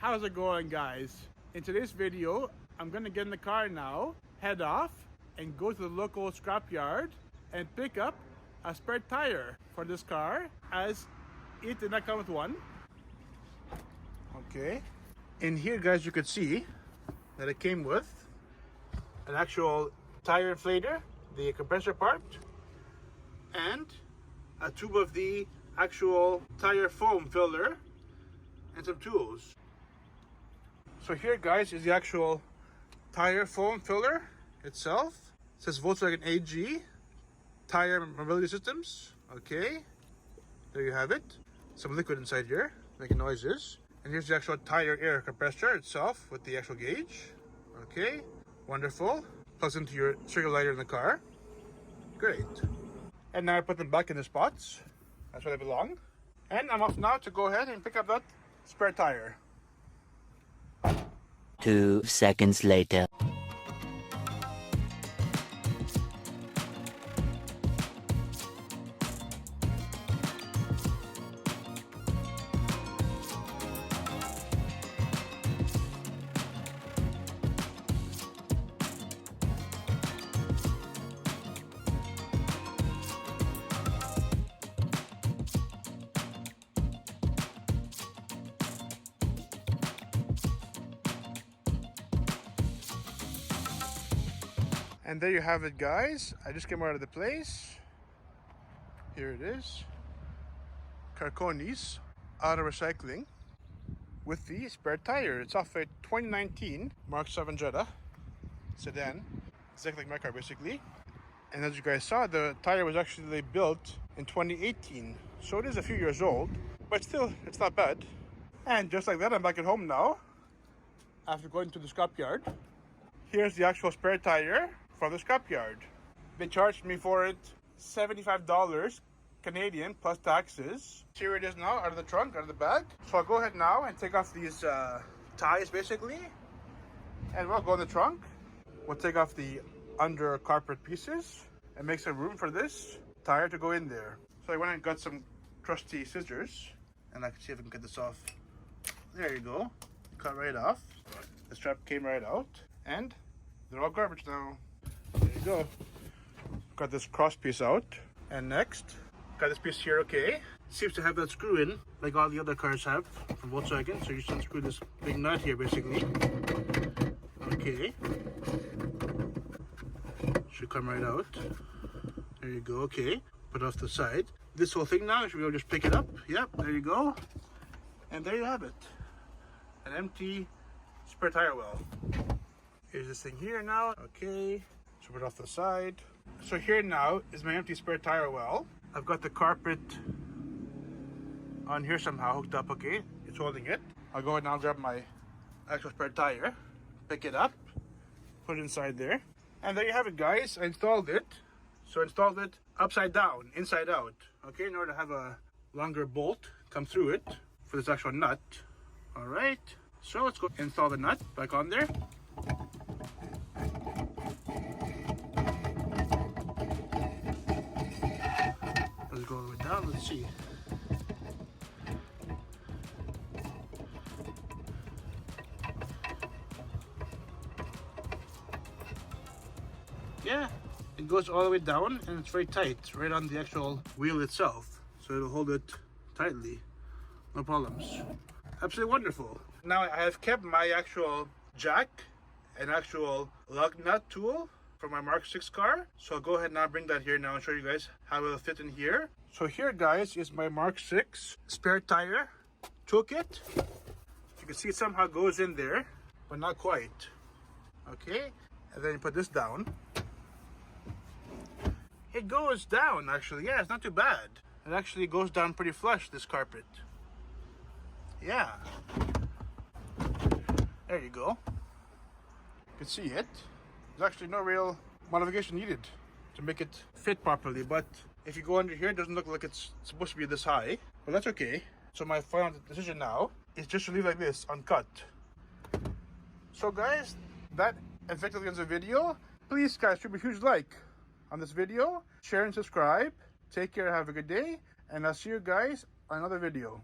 How's it going, guys? In today's video, I'm gonna get in the car now, head off, and go to the local scrapyard and pick up a spare tire for this car, as it did not come with one. Okay. In here, guys, you could see that it came with an actual tire inflator, the compressor part, and a tube of the actual tire foam filler and some tools. So here, guys, is the actual tire foam filler itself. It says Volkswagen AG Tire Mobility Systems. Okay, there you have it. Some liquid inside here making noises. And here's the actual tire air compressor itself with the actual gauge. Okay, wonderful. Plugs into your circular lighter in the car. Great. And now I put them back in the spots. That's where they belong. And I'm off now to go ahead and pick up that spare tire. 2 seconds later. And there you have it, guys. I just came out of the place. Here it is. Carconi's Auto Recycling with the spare tire. It's off a 2019 Mark 7 Jetta sedan. Exactly like my car, basically. And as you guys saw, the tire was actually built in 2018. So it is a few years old, but still, it's not bad. And just like that, I'm back at home now after going to the scrapyard. Here's the actual spare tire from the scrapyard. They charged me for it $75 Canadian plus taxes. Here it is now, out of the trunk, out of the bag. So I'll go ahead now and take off these ties, basically, and we'll go in the trunk. We'll take off the under carpet pieces and make some room for this tire to go in there. So I went and got some trusty scissors, and I can see if I can get this off. There you go. Cut right off. The strap came right out, and they're all garbage now. There you go. Got this cross piece out. And next, got this piece here, okay. Seems to have that screw in, like all the other cars have from Volkswagen. So you just unscrew this big nut here, basically. Okay. Should come right out. There you go, okay. Put it off the side. This whole thing now, should we just pick it up? Yep, there you go. And there you have it. An empty spare tire well. Here's this thing here now. Okay. So put it off the side. So here now is my empty spare tire well. I've got the carpet on here somehow hooked up, okay? It's holding it. I'll go ahead and I'll grab my actual spare tire, pick it up, put it inside there. And there you have it, guys. I installed it. So I installed it upside down, inside out, okay? In order to have a longer bolt come through it for this actual nut. All right. So let's go install the nut back on there. Let's go all the way down, let's see. Yeah, it goes all the way down and it's very tight, right on the actual wheel itself. So it'll hold it tightly, no problems. Absolutely wonderful. Now I have kept my actual jack and actual lug nut tool for my Mark 6 car. So I'll go ahead and now bring that here now and show you guys how it'll fit in here. So here, guys, is my Mark 6 spare tire toolkit. You can see it somehow goes in there, but not quite. Okay, and then you put this down. It goes down, actually. Yeah, it's not too bad. It actually goes down pretty flush, this carpet. Yeah. There you go. You can see it. There's actually no real modification needed to make it fit properly, but if you go under here, it doesn't look like it's supposed to be this high, but that's okay. So my final decision now is just to leave like this, uncut. So guys, that effectively ends the video. Please, guys, leave a huge like on this video, share and subscribe. Take care, have a good day, and I'll see you guys on another video.